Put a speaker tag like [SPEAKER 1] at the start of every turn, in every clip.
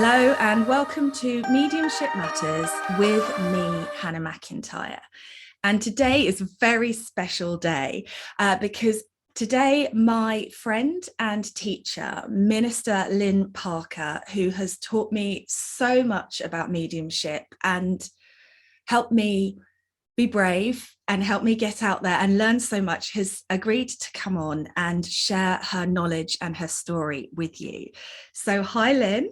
[SPEAKER 1] Hello and welcome to Mediumship Matters with me, Hannah Macintyre. And today is a very special day because today my friend and teacher, Minister Lynn Parker, who has taught me so much about mediumship and helped me be brave and help me get out there and learn so much, has agreed to come on and share her knowledge and her story with you. So hi, Lynn.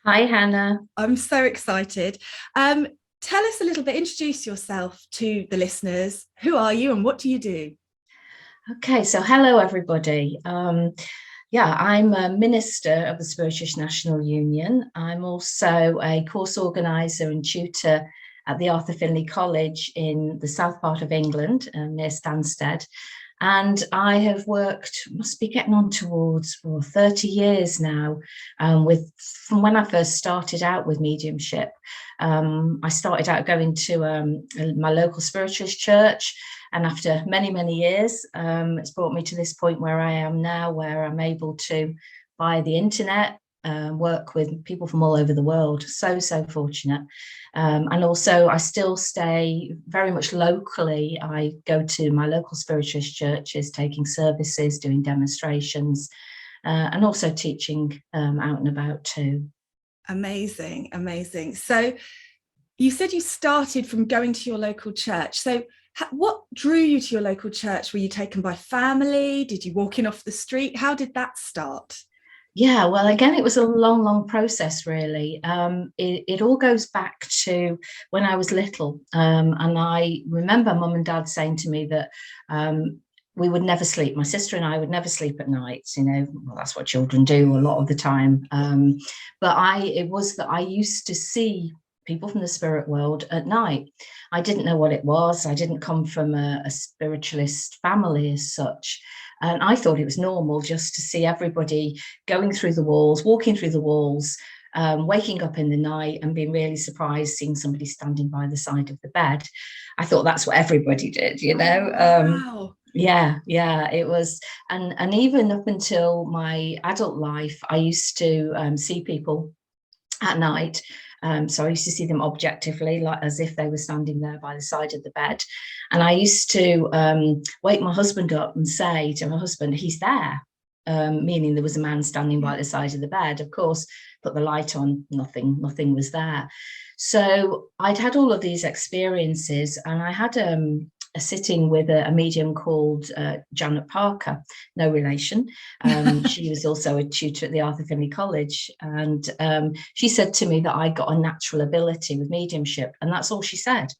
[SPEAKER 2] Hi, Hannah.
[SPEAKER 1] I'm so excited. Tell us a little bit, introduce yourself to the listeners. Who are you and what do you do?
[SPEAKER 2] Okay, so hello, everybody. I'm a minister of the Spiritualist National Union. I'm also a course organiser and tutor at the Arthur Findlay College in the south part of England, near Stansted. And I have worked, must be getting on towards 30 years now, from when I first started out with mediumship. I started out going to my local spiritualist church, and after many, many years, it's brought me to this point where I am now, where I'm able to, via the internet, work with people from all over the world. So fortunate. And also I still stay very much locally. I go to my local spiritualist churches, taking services, doing demonstrations, and also teaching out and about too.
[SPEAKER 1] Amazing, amazing. So you said you started from going to your local church. So what drew you to your local church? Were you taken by family? Did you walk in off the street? How did that start?
[SPEAKER 2] Yeah, well, again, it was a long process, really. It all goes back to when I was little. And I remember Mum and Dad saying to me that we would never sleep. My sister and I would never sleep at night. Well, that's what children do a lot of the time. But it was that I used to see people from the spirit world at night. I didn't know what it was. I didn't come from a spiritualist family as such. And I thought it was normal just to see everybody going through the walls, walking through the walls, waking up in the night and being really surprised seeing somebody standing by the side of the bed. I thought that's what everybody did,
[SPEAKER 1] Wow.
[SPEAKER 2] Yeah, it was. And even up until my adult life, I used to see people at night. So I used to see them objectively, like as if they were standing there by the side of the bed. And I used to wake my husband up and say to my husband, he's there, meaning there was a man standing by the side of the bed. Of course, put the light on, nothing was there. So I'd had all of these experiences, and I had a sitting with a medium called Janet Parker, no relation. She was also a tutor at the Arthur Findlay College. And she said to me that I got a natural ability with mediumship. And that's all she said.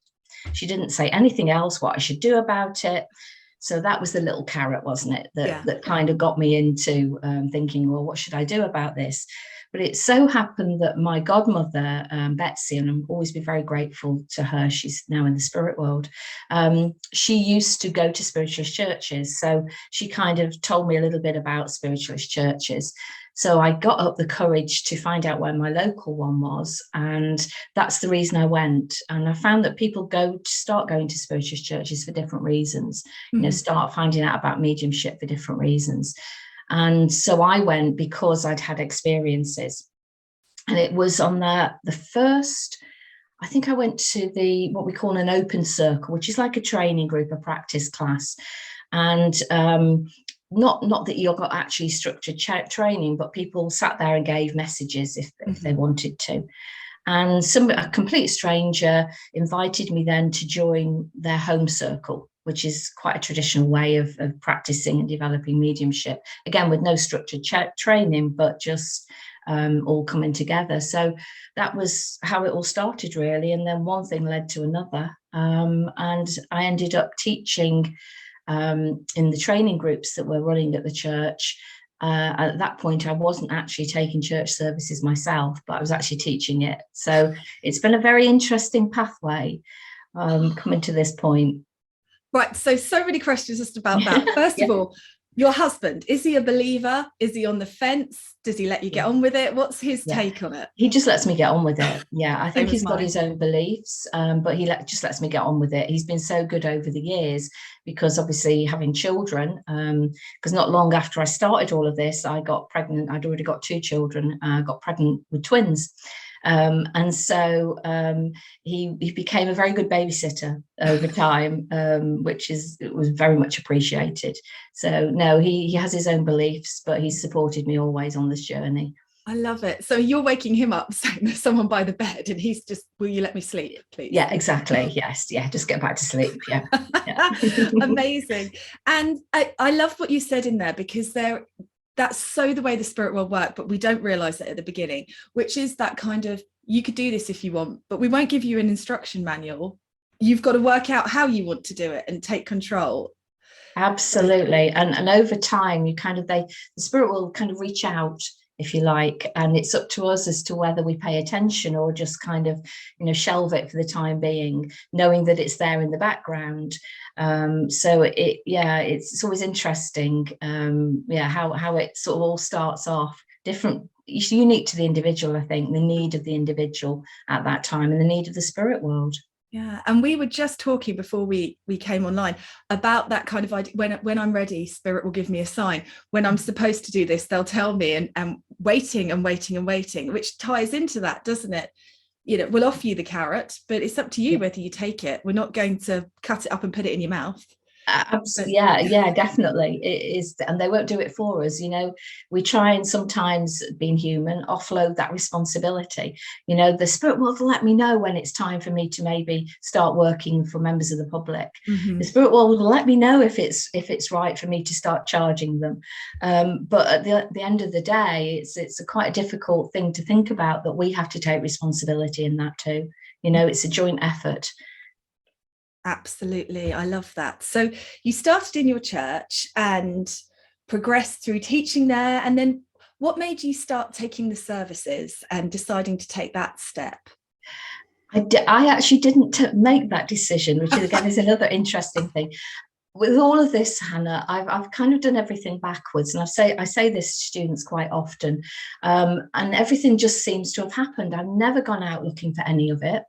[SPEAKER 2] She didn't say anything else, what I should do about it. So that was the little carrot, wasn't it? That kind of got me into thinking, well, what should I do about this? But it so happened that my godmother, Betsy, and I'll always be very grateful to her, she's now in the spirit world, she used to go to spiritualist churches. So she kind of told me a little bit about spiritualist churches. So I got up the courage to find out where my local one was. And that's the reason I went. And I found that people start going to spiritualist churches for different reasons, start finding out about mediumship for different reasons. And so I went because I'd had experiences. And it was on the first, I think I went to what we call an open circle, which is like a training group, a practice class. And not that you got actually structured training, but people sat there and gave messages if they wanted to. And a complete stranger invited me then to join their home circle, which is quite a traditional way of practicing and developing mediumship. Again, with no structured training, but just all coming together. So that was how it all started, really. And then one thing led to another. And I ended up teaching in the training groups that were running at the church. At that point, I wasn't actually taking church services myself, but I was actually teaching it. So it's been a very interesting pathway coming to this point.
[SPEAKER 1] Right, so many questions just about that. First of all, Your husband, is he a believer? Is he on the fence? Does he let you get on with it? What's his take on it?
[SPEAKER 2] He just lets me get on with it. Yeah, I think
[SPEAKER 1] Same as
[SPEAKER 2] he's got
[SPEAKER 1] mine.
[SPEAKER 2] his own beliefs, but he just lets me get on with it. He's been so good over the years because obviously having children, because not long after I started all of this, I got pregnant. I'd already got 2 children. I got pregnant with twins. And so he became a very good babysitter over time, which it was very much appreciated. So no, he has his own beliefs, but he's supported me always on this journey.
[SPEAKER 1] I love it. So you're waking him up saying there's someone by the bed and he's just, will you let me sleep, please?
[SPEAKER 2] Yeah, exactly. Yes. Yeah. Just get back to sleep. Yeah.
[SPEAKER 1] Amazing. And I love what you said in there, because that's so the way the spirit will work, but we don't realize it at the beginning, which is that kind of, you could do this if you want, but we won't give you an instruction manual. You've got to work out how you want to do it and take control.
[SPEAKER 2] Absolutely. And over time, the spirit will kind of reach out, if you like, and it's up to us as to whether we pay attention or just kind of, shelve it for the time being, knowing that it's there in the background. So it's always interesting, how it sort of all starts off different. It's unique to the individual, I think, the need of the individual at that time and the need of the spirit world.
[SPEAKER 1] Yeah, and we were just talking before we came online about that kind of idea. When I'm ready, spirit will give me a sign. When I'm supposed to do this, they'll tell me, and waiting and waiting and waiting, which ties into that, doesn't it? We'll offer you the carrot, but it's up to you whether you take it. We're not going to cut it up and put it in your mouth.
[SPEAKER 2] Absolutely. Yeah, definitely it is, and they won't do it for us. We try and sometimes, being human, offload that responsibility. The spirit will let me know when it's time for me to maybe start working for members of the public. The spirit will let me know if it's right for me to start charging them, but at the end of the day, it's quite a difficult thing to think about, that we have to take responsibility in that too. It's a joint effort.
[SPEAKER 1] Absolutely. I love that. So you started in your church and progressed through teaching there. And then what made you start taking the services and deciding to take that step?
[SPEAKER 2] I actually didn't make that decision, which again is another interesting thing. With all of this, Hannah, I've kind of done everything backwards. And I say this to students quite often. And everything just seems to have happened. I've never gone out looking for any of it.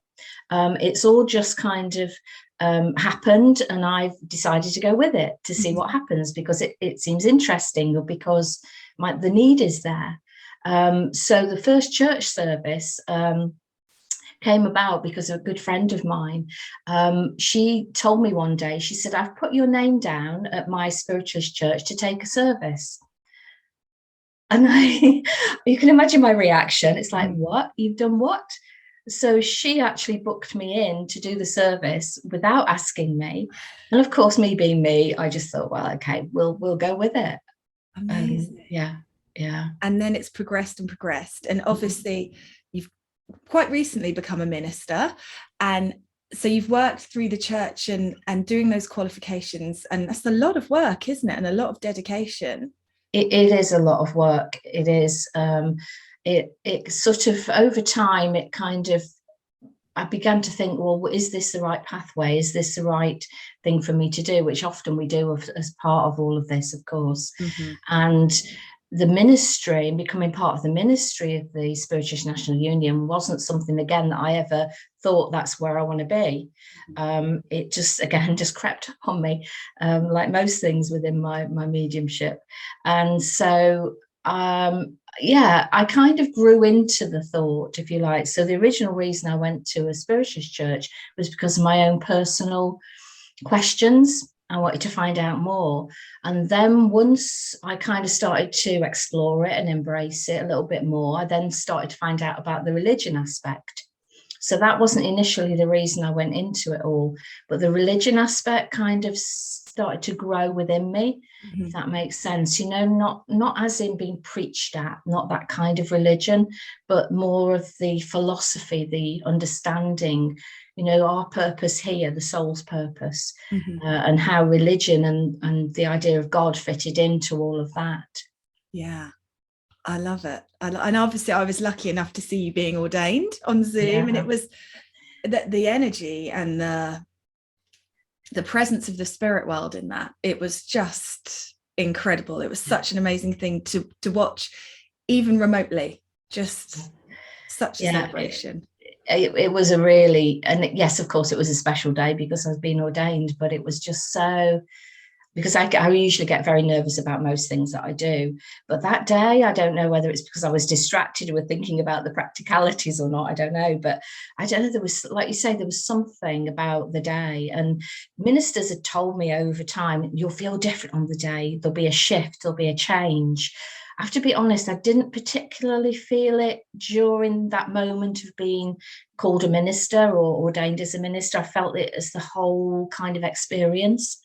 [SPEAKER 2] It's all just kind of happened, and I've decided to go with it to see what happens, because it seems interesting, or because the need is there. So the first church service came about because a good friend of mine, she told me one day, she said, I've put your name down at my spiritualist church to take a service. And you can imagine my reaction. It's like, what? You've done what? So she actually booked me in to do the service without asking me. And of course, me being me, I just thought, well, okay, we'll go with it.
[SPEAKER 1] Amazing.
[SPEAKER 2] Yeah.
[SPEAKER 1] And then it's progressed and progressed. And obviously, you've quite recently become a minister. And so you've worked through the church and doing those qualifications. And that's a lot of work, isn't it? And a lot of dedication.
[SPEAKER 2] It is a lot of work. It is. It sort of, over time, it kind of, I began to think, well, is this the right pathway? Is this the right thing for me to do? Which often we do as part of all of this, of course. And the ministry, and becoming part of the ministry of the Spiritualist National Union, wasn't something, again, that I ever thought that's where I want to be. It just crept upon me, like most things within my mediumship. And so I kind of grew into the thought, if you like. So the original reason I went to a spiritualist church was because of my own personal questions. I wanted to find out more. And then once I kind of started to explore it and embrace it a little bit more, I then started to find out about the religion aspect. So that wasn't initially the reason I went into it all, but the religion aspect kind of started to grow within me, if that makes sense. Not as in being preached at, not that kind of religion, but more of the philosophy, the understanding, our purpose here, the soul's purpose, and how religion and the idea of God fitted into all of that.
[SPEAKER 1] Yeah. I love it. And obviously I was lucky enough to see you being ordained on Zoom, and it was the energy and the presence of the spirit world in that. It was just incredible. It was such an amazing thing to watch, even remotely. Just such a celebration.
[SPEAKER 2] It was a really, and yes, of course, it was a special day because I was being ordained, but it was just so, because I usually get very nervous about most things that I do. But that day, I don't know whether it's because I was distracted with thinking about the practicalities or not, I don't know. But I don't know, there was, like you say, there was something about the day. And ministers had told me over time, you'll feel different on the day. There'll be a shift, there'll be a change. I have to be honest, I didn't particularly feel it during that moment of being called a minister or ordained as a minister. I felt it as the whole kind of experience.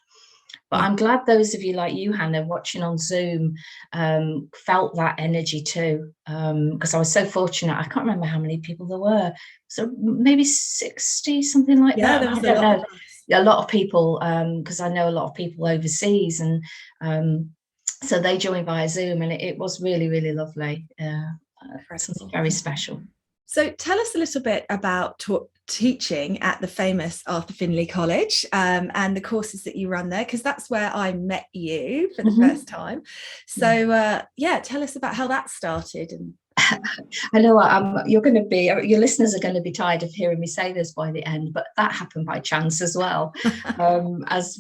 [SPEAKER 2] But I'm glad those of you like you, Hannah, watching on Zoom, felt that energy too, because I was so fortunate. I can't remember how many people there were. So maybe 60, something like that.
[SPEAKER 1] There was
[SPEAKER 2] I don't know. A lot of people, because I know a lot of people overseas, and so they joined via Zoom, and it was really, really lovely. Something very special.
[SPEAKER 1] So tell us a little bit about teaching at the famous Arthur Findlay College, and the courses that you run there, because that's where I met you for the first time. So tell us about how that started. And
[SPEAKER 2] I know your listeners are going to be tired of hearing me say this by the end, but that happened by chance as well, as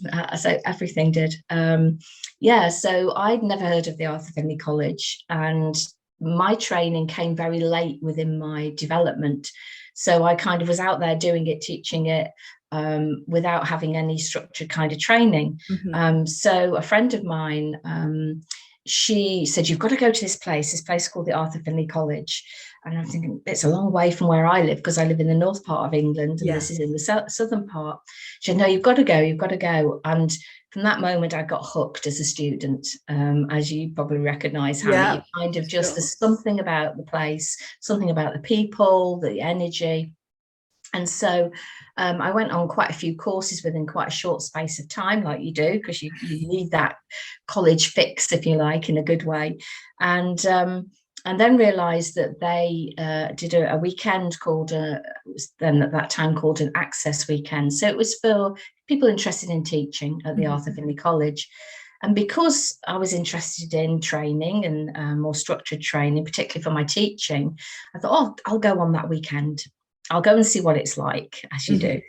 [SPEAKER 2] everything did. So I'd never heard of the Arthur Findlay College, and my training came very late within my development. So I kind of was out there doing it, teaching it, without having any structured kind of training. So a friend of mine, she said, you've got to go to this place called the Arthur Findlay College. And I'm thinking, it's a long way from where I live, because I live in the north part of England, and this is in the southern part. She said, no, you've got to go. And from that moment, I got hooked as a student, as you probably recognise, Hannah. You kind of just, there's something about the place, something about the people, the energy. And so I went on quite a few courses within quite a short space of time, like you do, because you need that college fix, if you like, in a good way. And then realised that they did a weekend called, was then at that time called an Access Weekend. So it was for people interested in teaching at the Arthur Findlay College. And because I was interested in training and more structured training, particularly for my teaching, I thought, I'll go on that weekend. I'll go and see what it's like, as you do.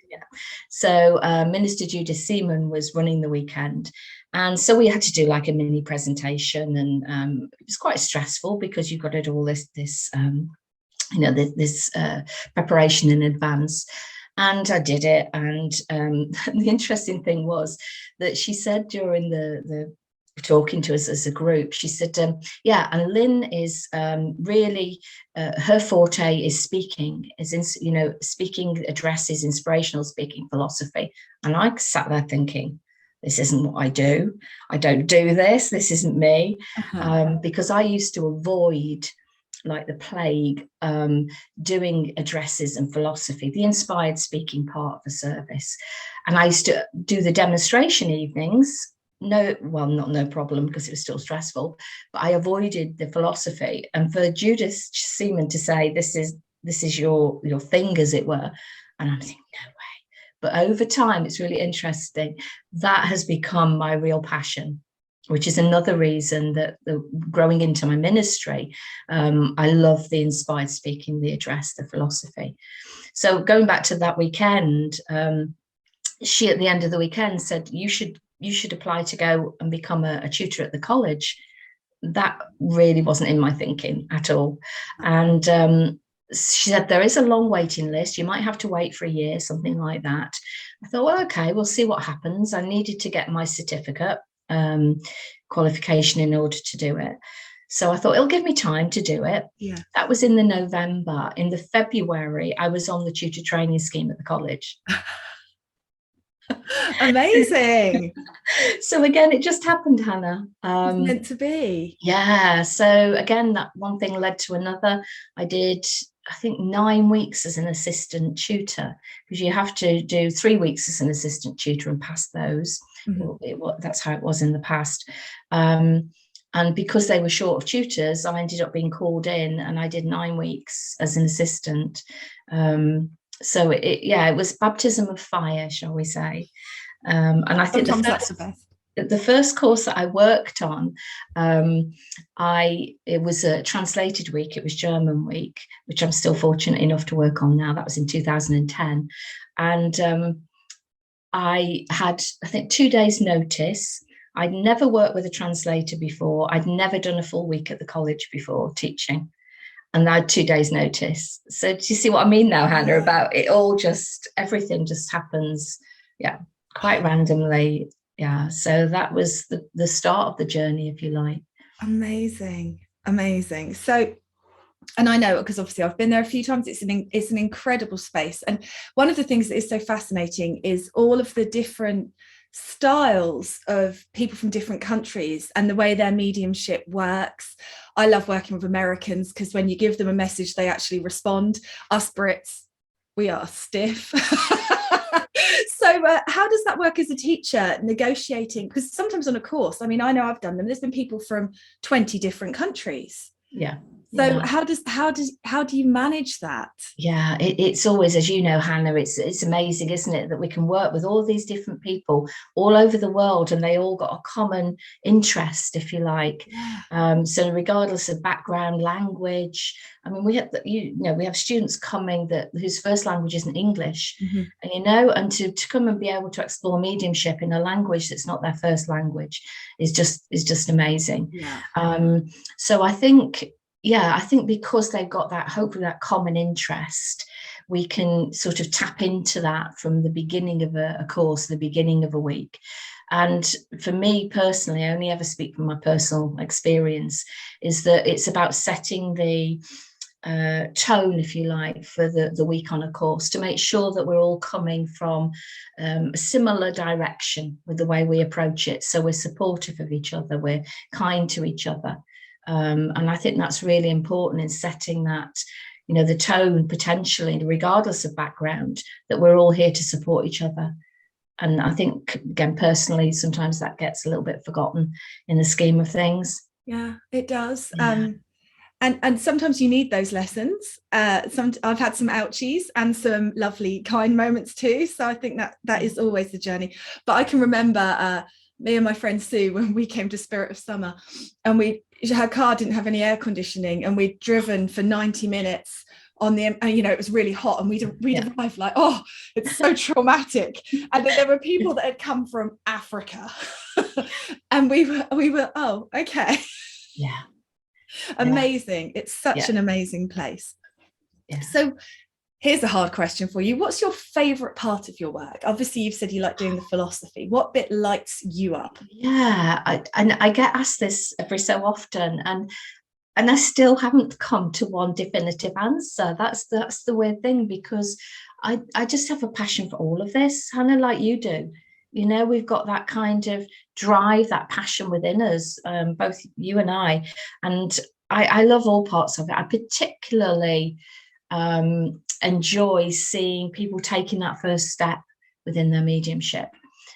[SPEAKER 2] So Minister Judith Seaman was running the weekend. And so we had to do like a mini presentation, and it was quite stressful because you've got to do all this preparation in advance. And I did it. And the interesting thing was that she said during the talking to us as a group, she said, and Lynn is really, her forte is speaking, speaking addresses, inspirational speaking, philosophy. And I sat there thinking, this isn't what I do. I don't do this. This isn't me. Because I used to avoid, like the plague, doing addresses and philosophy, the inspired speaking part of the service. And I used to do the demonstration evenings. No problem, because it was still stressful, but I avoided the philosophy. And for Judith Seaman to say, this is your thing, as it were. And I'm thinking, no way. But over time, it's really interesting. That has become my real passion, which is another reason that growing into my ministry, I love the inspired speaking, the address, the philosophy. So going back to that weekend, she at the end of the weekend said, you should apply to go and become a tutor at the college. That really wasn't in my thinking at all. And she said, there is a long waiting list. You might have to wait for a year, something like that. I thought, well, okay, we'll see what happens. I needed to get my certificate qualification in order to do it. So I thought, it'll give me time to do it. That was in the November. In the February, I was on the tutor training scheme at the college.
[SPEAKER 1] Amazing.
[SPEAKER 2] So again, it just happened, Hannah.
[SPEAKER 1] It's meant to be.
[SPEAKER 2] Yeah. So again, that one thing led to another. I did, I think, 9 weeks as an assistant tutor, because you have to do 3 weeks as an assistant tutor and pass those. That's how it was in the past. And because they were short of tutors, I ended up being called in, and I did 9 weeks as an assistant. So it was baptism of fire, shall we say. And I think
[SPEAKER 1] sometimes that's the best.
[SPEAKER 2] the first course that I worked on, it was a translated week. It was German week, which I'm still fortunate enough to work on now. That was in 2010. And I had, I think, 2 days notice. I'd never worked with a translator before. I'd never done a full week at the college before teaching. And I had 2 days notice. So do you see what I mean now, Hannah, about it all just, everything just happens, yeah, quite randomly. Yeah. So that was the start of the journey, if you like.
[SPEAKER 1] Amazing. Amazing. So, and I know, because obviously I've been there a few times, it's an incredible space. And one of the things that is so fascinating is all of the different styles of people from different countries and the way their mediumship works. I love working with Americans because when you give them a message, they actually respond. Us Brits, we are stiff. So how does that work as a teacher, negotiating? Because sometimes on a course, I mean, I know I've done them, there's been people from 20 different countries.
[SPEAKER 2] Yeah.
[SPEAKER 1] So
[SPEAKER 2] yeah.
[SPEAKER 1] how do you manage that?
[SPEAKER 2] Yeah, it's always, as you know, Hannah, it's amazing, isn't it, that we can work with all these different people all over the world, and they all got a common interest, if you like. So regardless of background, language, I mean, we have we have students coming whose first language isn't English, and to come and be able to explore mediumship in a language that's not their first language is just amazing. So I think because they've got that, hopefully that common interest, we can sort of tap into that from the beginning of a course, the beginning of a week. And for me personally, I only ever speak from my personal experience, is that it's about setting the tone, if you like, for the week on a course, to make sure that we're all coming from a similar direction with the way we approach it. So we're supportive of each other, we're kind to each other. And I think that's really important in setting that, the tone, potentially, regardless of background, that we're all here to support each other. And I think, again, personally, sometimes that gets a little bit forgotten in the scheme of things.
[SPEAKER 1] Yeah, it does. Yeah. And sometimes you need those lessons. I've had some ouchies and some lovely, kind moments too. So I think that is always the journey. But I can remember me and my friend Sue, when we came to Spirit of Summer, and her car didn't have any air conditioning, and we'd driven for 90 minutes on the, it was really hot, and we'd arrived like, oh, it's so traumatic. And then there were people that had come from Africa and we were, oh, okay.
[SPEAKER 2] Yeah.
[SPEAKER 1] Amazing. It's such an amazing place. So here's a hard question for you. What's your favorite part of your work? Obviously, you've said you like doing the philosophy. What bit lights you up?
[SPEAKER 2] Yeah, I get asked this every so often, and I still haven't come to one definitive answer. That's the weird thing, because I just have a passion for all of this, Hannah, like you do. We've got that kind of drive, that passion within us, both you and I. And I love all parts of it. I particularly enjoy seeing people taking that first step within their mediumship.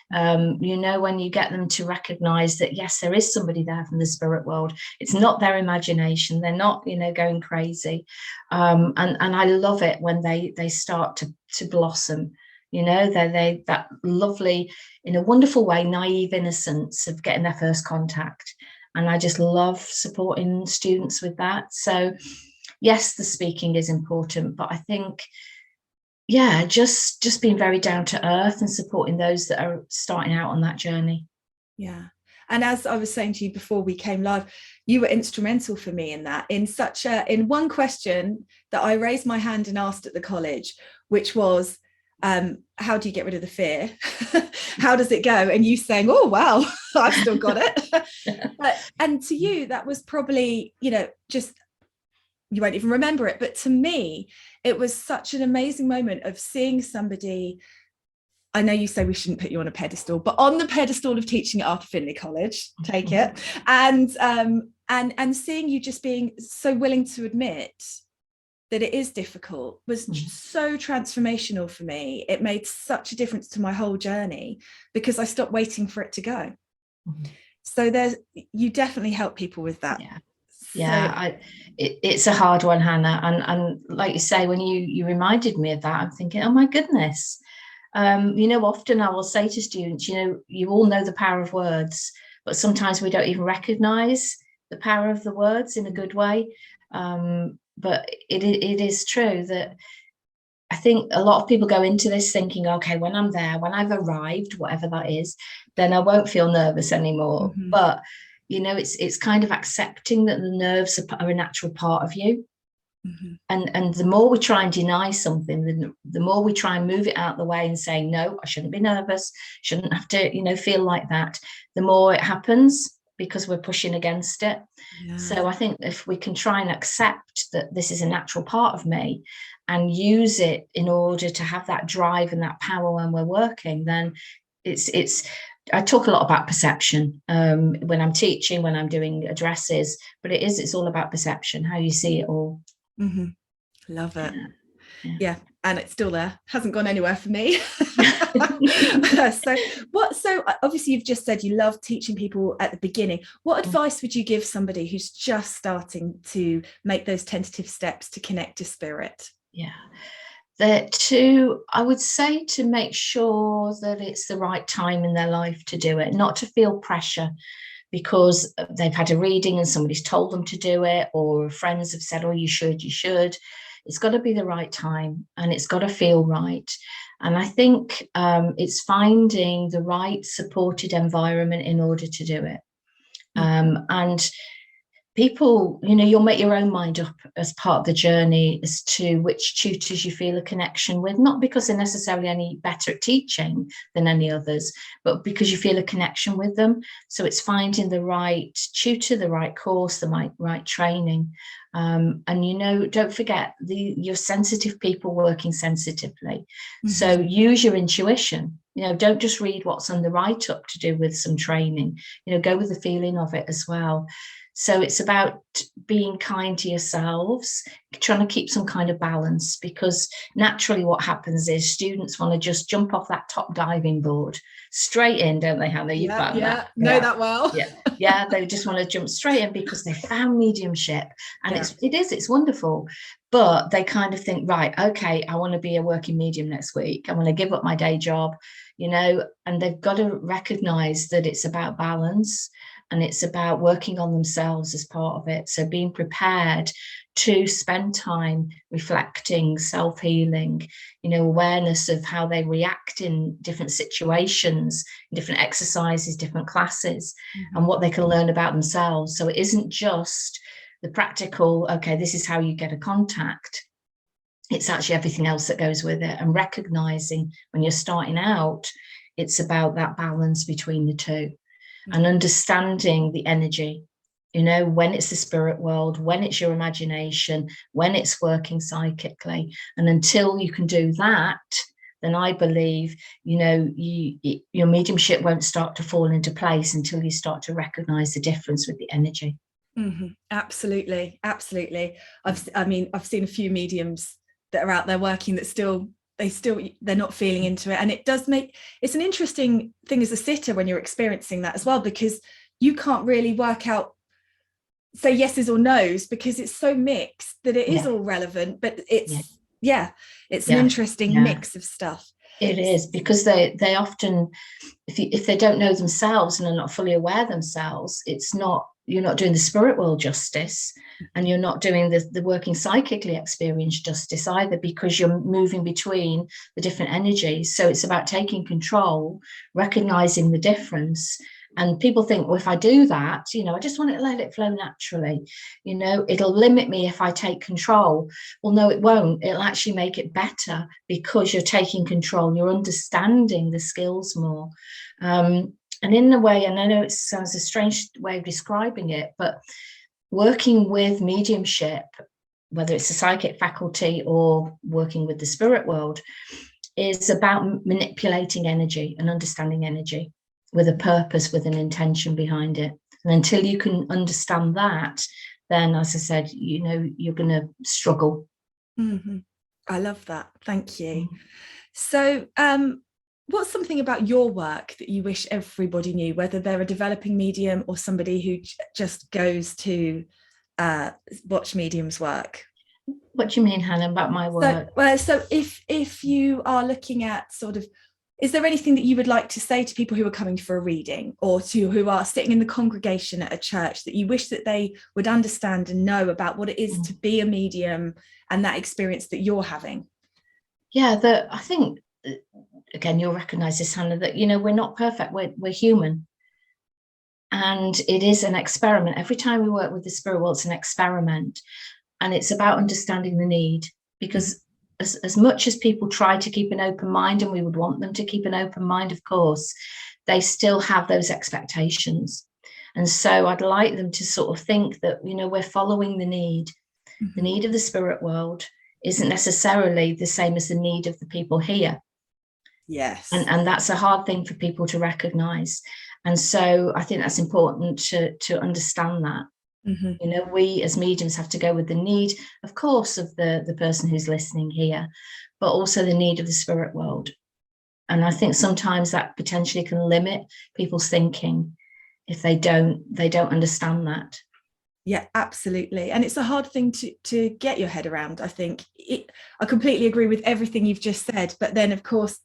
[SPEAKER 2] When you get them to recognize that, yes, there is somebody there from the spirit world. It's not their imagination. They're not, going crazy. And I love it when they start to blossom. They that lovely, in a wonderful way, naive innocence of getting their first contact. And I just love supporting students with that. So yes, the speaking is important, but I think, just being very down to earth and supporting those that are starting out on that journey.
[SPEAKER 1] Yeah. And as I was saying to you before we came live, you were instrumental for me in that, in one question that I raised my hand and asked at the college, which was, how do you get rid of the fear? How does it go? And you saying, oh, wow, I've still got it. And to you, that was probably, just, you won't even remember it. But to me, it was such an amazing moment of seeing somebody. I know you say we shouldn't put you on a pedestal, but on the pedestal of teaching at Arthur Findlay College, take it. And seeing you just being so willing to admit that it is difficult was so transformational for me. It made such a difference to my whole journey, because I stopped waiting for it to go. So you definitely help people with that.
[SPEAKER 2] It's a hard one, Hannah, and like you say, when you reminded me of that, I'm thinking, oh my goodness, Often I will say to students, you all know the power of words, but sometimes we don't even recognize the power of the words in a good way. But it is true that I think a lot of people go into this thinking, okay, when I'm there, when I've arrived, whatever that is, then I won't feel nervous anymore.
[SPEAKER 1] Mm-hmm.
[SPEAKER 2] But, it's kind of accepting that the nerves are a natural part of you.
[SPEAKER 1] Mm-hmm.
[SPEAKER 2] And the more we try and deny something, the more we try and move it out of the way and say, no, I shouldn't be nervous, shouldn't have to, feel like that, the more it happens because we're pushing against it. Yeah. So I think if we can try and accept that this is a natural part of me and use it in order to have that drive and that power when we're working, then it's I talk a lot about perception when I'm teaching, when I'm doing addresses, but it's all about perception, how you see it all.
[SPEAKER 1] Mm-hmm. Love it. Yeah. And it's still there, hasn't gone anywhere for me. So obviously you've just said you love teaching people at the beginning. What advice would you give somebody who's just starting to make those tentative steps to connect to spirit?
[SPEAKER 2] I would say to make sure that it's the right time in their life to do it, not to feel pressure because they've had a reading and somebody's told them to do it, or friends have said, oh, you should. It's got to be the right time and it's got to feel right. And I think it's finding the right supported environment in order to do it. And people, you'll make your own mind up as part of the journey as to which tutors you feel a connection with, not because they're necessarily any better at teaching than any others, but because you feel a connection with them. So it's finding the right tutor, the right course, the right training. And, don't forget, you're sensitive people working sensitively. Mm-hmm. So use your intuition. Don't just read what's on the write-up to do with some training. Go with the feeling of it as well. So it's about being kind to yourselves, trying to keep some kind of balance, because naturally what happens is students want to just jump off that top diving board straight in, don't they, Hannah? You found that.
[SPEAKER 1] Know that well.
[SPEAKER 2] They just want to jump straight in because they found mediumship, and it's wonderful. But they kind of think, right, okay, I want to be a working medium next week. I want to give up my day job, and they've got to recognize that it's about balance. And it's about working on themselves as part of it. So being prepared to spend time reflecting, self-healing, awareness of how they react in different situations, different exercises, different classes, and what they can learn about themselves. So it isn't just the practical, okay, this is how you get a contact. It's actually everything else that goes with it. And recognizing when you're starting out, it's about that balance between the two. And understanding the energy, when it's the spirit world, when it's your imagination, when it's working psychically. And until you can do that, then I believe, your mediumship won't start to fall into place until you start to recognize the difference with the energy.
[SPEAKER 1] Mm-hmm. Absolutely. I've seen a few mediums that are out there working that they're not feeling into it, and it's an interesting thing as a sitter when you're experiencing that as well, because you can't really work out, say yeses or nos, because it's so mixed that it is all relevant, but it's an interesting mix of stuff.
[SPEAKER 2] It is, because they often, if they don't know themselves and are not fully aware themselves, you're not doing the spirit world justice, and you're not doing the working psychically experience justice either, because you're moving between the different energies. So it's about taking control, recognizing the difference. And people think, well, if I do that, I just want to let it flow naturally. It'll limit me if I take control. Well, no, it won't. It'll actually make it better because you're taking control. You're understanding the skills more. And in a way, and I know it sounds a strange way of describing it, but working with mediumship, whether it's a psychic faculty or working with the spirit world, is about manipulating energy and understanding energy with a purpose, with an intention behind it. And until you can understand that, then, as I said, you're going to struggle.
[SPEAKER 1] Mm-hmm. I love that. Thank you. So, what's something about your work that you wish everybody knew, whether they're a developing medium or somebody who just goes to watch mediums work?
[SPEAKER 2] What do you mean, Hannah, about my work?
[SPEAKER 1] So if you are looking at sort of, is there anything that you would like to say to people who are coming for a reading, or to who are sitting in the congregation at a church, that you wish that they would understand and know about what it is to be a medium and that experience that you're having?
[SPEAKER 2] Yeah, I think, again, you'll recognise this, Hannah, that, we're not perfect. We're human. And it is an experiment. Every time we work with the spirit world, it's an experiment. And it's about understanding the need, because as much as people try to keep an open mind, and we would want them to keep an open mind, of course, they still have those expectations. And so I'd like them to sort of think that, we're following the need. The need of the spirit world isn't necessarily the same as the need of the people here.
[SPEAKER 1] Yes.
[SPEAKER 2] And that's a hard thing for people to recognize. And so I think that's important to understand that. We as mediums have to go with the need, of course, of the person who's listening here, but also the need of the spirit world. And I think sometimes that potentially can limit people's thinking if they don't understand that.
[SPEAKER 1] Yeah, absolutely. And it's a hard thing to get your head around, I think. I completely agree with everything you've just said. But then, of course,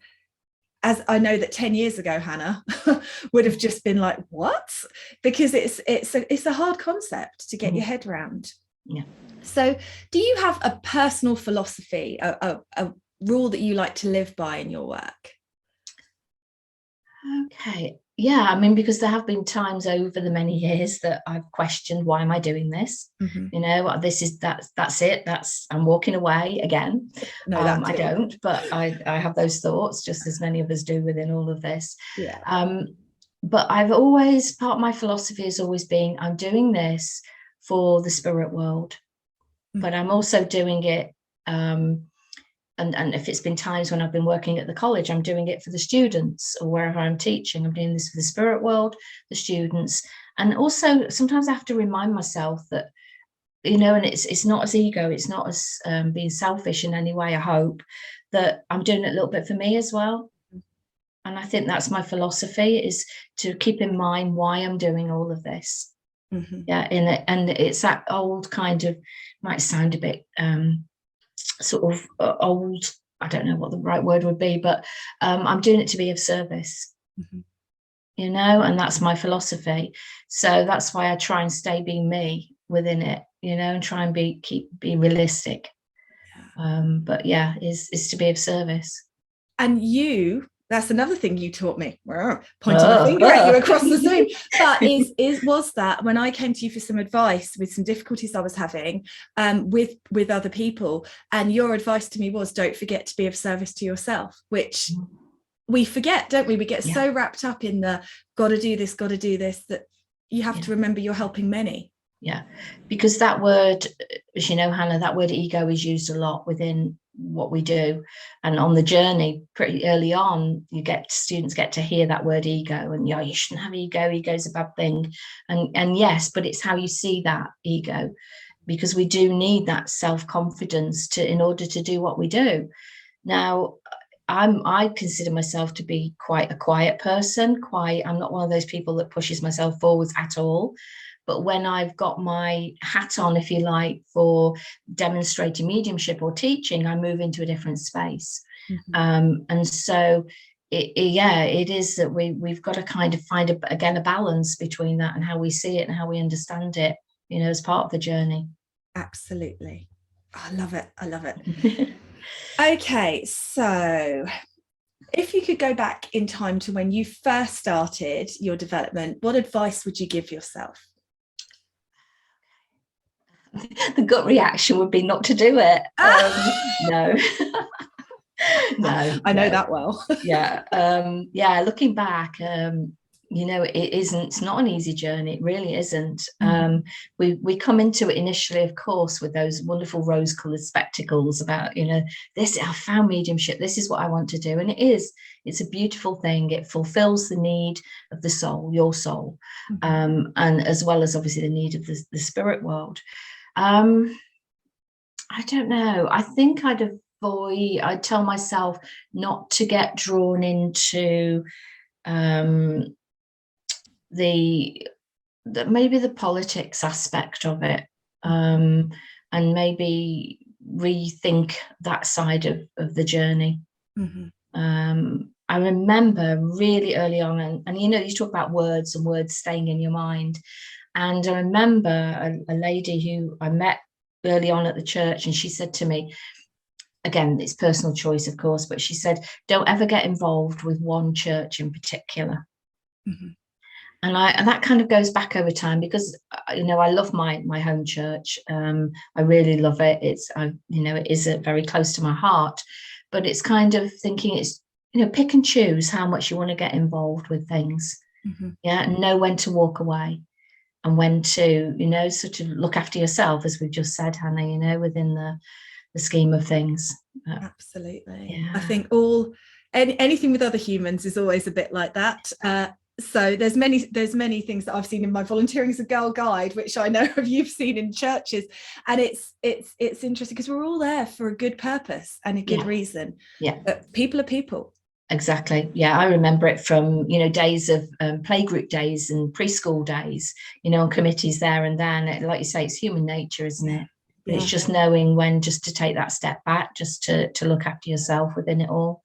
[SPEAKER 1] as I know that 10 years ago, Hannah would have just been like, what? Because it's a hard concept to get your head around.
[SPEAKER 2] Yeah.
[SPEAKER 1] So do you have a personal philosophy, a rule that you like to live by in your work?
[SPEAKER 2] Okay. Yeah, I mean, because there have been times over the many years that I've questioned, why am I doing this? That's it. I'm walking away again.
[SPEAKER 1] No,
[SPEAKER 2] I don't, but I have those thoughts, just as many of us do within all of this.
[SPEAKER 1] Yeah.
[SPEAKER 2] But part of my philosophy has always been, I'm doing this for the spirit world, but I'm also doing it, and if it's been times when I've been working at the college, I'm doing it for the students, or wherever I'm teaching, I'm doing this for the spirit world, the students. And also sometimes I have to remind myself that, and it's not as ego, it's not as being selfish in any way, I hope, that I'm doing it a little bit for me as well. And I think that's my philosophy, is to keep in mind why I'm doing all of this. Yeah, and it's that old kind of, might sound a bit sort of old, I don't know what the right word would be, but I'm doing it to be of service, and that's my philosophy. So that's why I try and stay being me within it, and try and be realistic. But yeah, is to be of service.
[SPEAKER 1] And that's another thing you taught me, pointing my finger at you across the Zoom, but was that when I came to you for some advice with some difficulties I was having with other people, and your advice to me was, don't forget to be of service to yourself, which we forget, don't we? We get so wrapped up in the gotta do this, that you have to remember you're helping many.
[SPEAKER 2] Yeah, because that word, as you know, Hannah, that word ego is used a lot within what we do. And on the journey, pretty early on, students get to hear that word ego, and you shouldn't have ego's a bad thing. And yes, but it's how you see that ego, because we do need that self-confidence in order to do what we do. Now, I consider myself to be quite a quiet person. I'm not one of those people that pushes myself forwards at all. But when I've got my hat on, if you like, for demonstrating mediumship or teaching, I move into a different space. And so, it is that we've got to kind of find, a balance between that and how we see it and how we understand it, as part of the journey.
[SPEAKER 1] Absolutely. I love it. Okay, so if you could go back in time to when you first started your development, what advice would you give yourself?
[SPEAKER 2] The gut reaction would be not to do it. No. No,
[SPEAKER 1] I know that well.
[SPEAKER 2] Looking back, it's not an easy journey. It really isn't. We come into it initially, of course, with those wonderful rose-colored spectacles about, this, I found mediumship, this is what I want to do. And it's a beautiful thing. It fulfills the need of the soul, your soul, and as well as obviously the need of the spirit world. I don't know. I think I'd tell myself not to get drawn into maybe the politics aspect of it, and maybe rethink that side of the journey.
[SPEAKER 1] Mm-hmm.
[SPEAKER 2] I remember really early on, and you talk about words and words staying in your mind. And I remember a lady who I met early on at the church, and she said to me, again, it's personal choice, of course, but she said, don't ever get involved with one church in particular.
[SPEAKER 1] Mm-hmm.
[SPEAKER 2] And that kind of goes back over time, because I love my home church. I really love it. It is very close to my heart, but it's kind of thinking it's pick and choose how much you want to get involved with things.
[SPEAKER 1] Mm-hmm.
[SPEAKER 2] Yeah, and know when to walk away and when to sort of look after yourself, as we've just said, Hannah. Within the scheme of things.
[SPEAKER 1] Absolutely.
[SPEAKER 2] Yeah.
[SPEAKER 1] I think anything with other humans is always a bit like that. So there's many things that I've seen in my volunteering as a girl guide, which I know you've seen in churches, and it's interesting because we're all there for a good purpose and a good reason.
[SPEAKER 2] Yeah,
[SPEAKER 1] but people are people.
[SPEAKER 2] Exactly. Yeah, I remember it from days of playgroup days and preschool days, on committees there and then. Like you say, it's human nature, isn't it?
[SPEAKER 1] Yeah.
[SPEAKER 2] It's just knowing when just to take that step back, just to look after yourself within it all.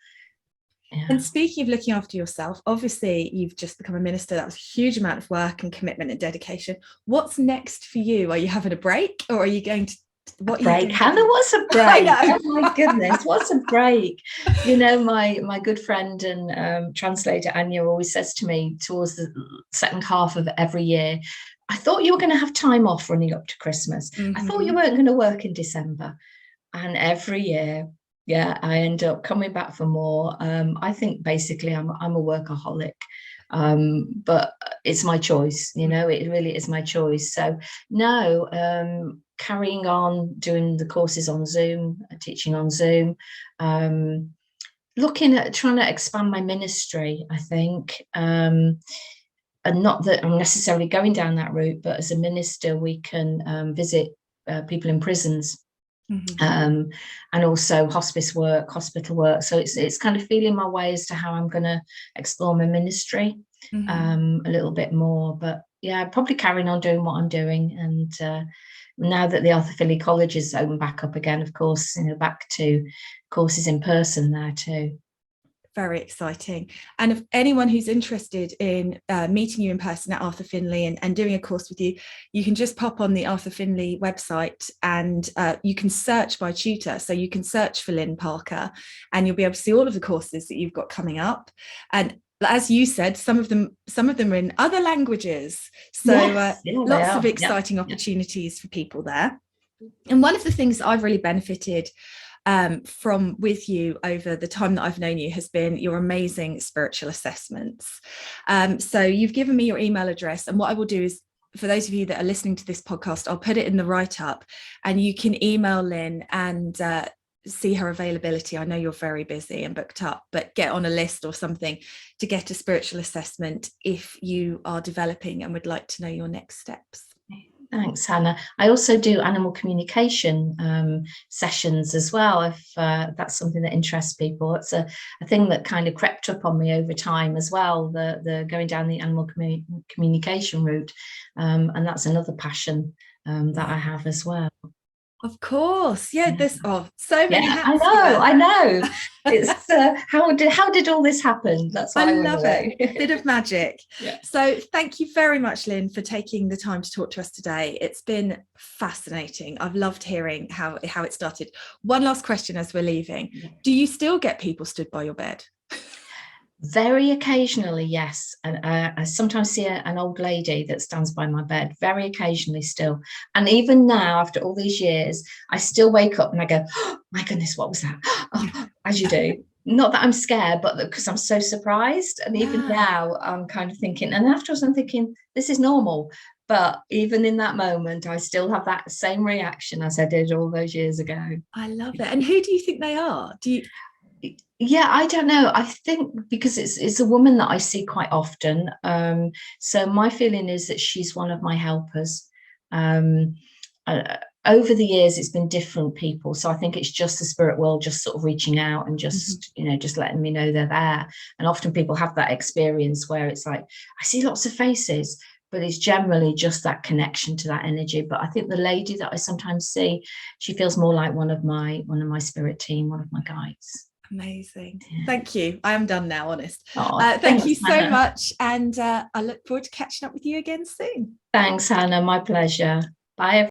[SPEAKER 2] Yeah.
[SPEAKER 1] And speaking of looking after yourself, obviously you've just become a minister. That was a huge amount of work and commitment and dedication. What's next for you? Are you having a break, or are you going to
[SPEAKER 2] break? Hannah, what's a break? Oh my goodness, what's a break? My good friend and translator Anya always says to me towards the second half of every year, I thought you were going to have time off running up to Christmas.
[SPEAKER 1] Mm-hmm.
[SPEAKER 2] I thought you weren't going to work in December. And every year, I end up coming back for more. I think basically I'm a workaholic, but it's my choice. It really is my choice. So no, carrying on doing the courses on Zoom, teaching on Zoom, looking at trying to expand my ministry, I think. And not that I'm necessarily going down that route, but as a minister, we can visit people in prisons. Mm-hmm. And also hospice work, hospital work. So it's kind of feeling my way as to how I'm going to explore my ministry a little bit more. But yeah, probably carrying on doing what I'm doing. And now that the Arthur Findlay College is open back up again, of course, back to courses in person there too.
[SPEAKER 1] Very exciting. And if anyone who's interested in meeting you in person at Arthur Findlay and doing a course with you, you can just pop on the Arthur Findlay website and you can search by tutor. So you can search for Lynn Parker and you'll be able to see all of the courses that you've got coming up. And as you said, some of them are in other languages. So lots of exciting opportunities for people there. And one of the things that I've really benefited from with you over the time that I've known you has been your amazing spiritual assessments. So you've given me your email address, and what I will do is, for those of you that are listening to this podcast, I'll put it in the write-up and you can email Lynn and see her availability. I know you're very busy and booked up, but get on a list or something to get a spiritual assessment if you are developing and would like to know your next steps.
[SPEAKER 2] Thanks, Hannah. I also do animal communication sessions as well, if that's something that interests people. It's a thing that kind of crept up on me over time as well, the going down the animal communication route. And that's another passion that I have as well.
[SPEAKER 1] Of course, there's so many hats.
[SPEAKER 2] I know. It's how did all this happen? That's what I love it.
[SPEAKER 1] A bit of magic. So thank you very much, Lynn, for taking the time to talk to us today. It's been fascinating. I've loved hearing how it started. One last question as we're leaving. Do you still get people stood by your bed?
[SPEAKER 2] Very occasionally, yes. And I sometimes see an old lady that stands by my bed, very occasionally still. And even now, after all these years, I still wake up and I go, oh, my goodness, what was that? Oh, as you do. Not that I'm scared, but because I'm so surprised. And even now, I'm kind of thinking, and afterwards I'm thinking, this is normal. But even in that moment, I still have that same reaction as I did all those years ago.
[SPEAKER 1] I love it. And who do you think they are?
[SPEAKER 2] Yeah, I don't know. I think because it's a woman that I see quite often. So my feeling is that she's one of my helpers. Over the years, it's been different people. So I think it's just the spirit world just sort of reaching out and just, just letting me know they're there. And often people have that experience where it's like, I see lots of faces, but it's generally just that connection to that energy. But I think the lady that I sometimes see, she feels more like one of my spirit team, one of my guides.
[SPEAKER 1] Amazing. Yeah. Thank you. I am done now, honest.
[SPEAKER 2] Oh,
[SPEAKER 1] thank you so much. And I look forward to catching up with you again soon.
[SPEAKER 2] Thanks, Hannah. My pleasure. Bye.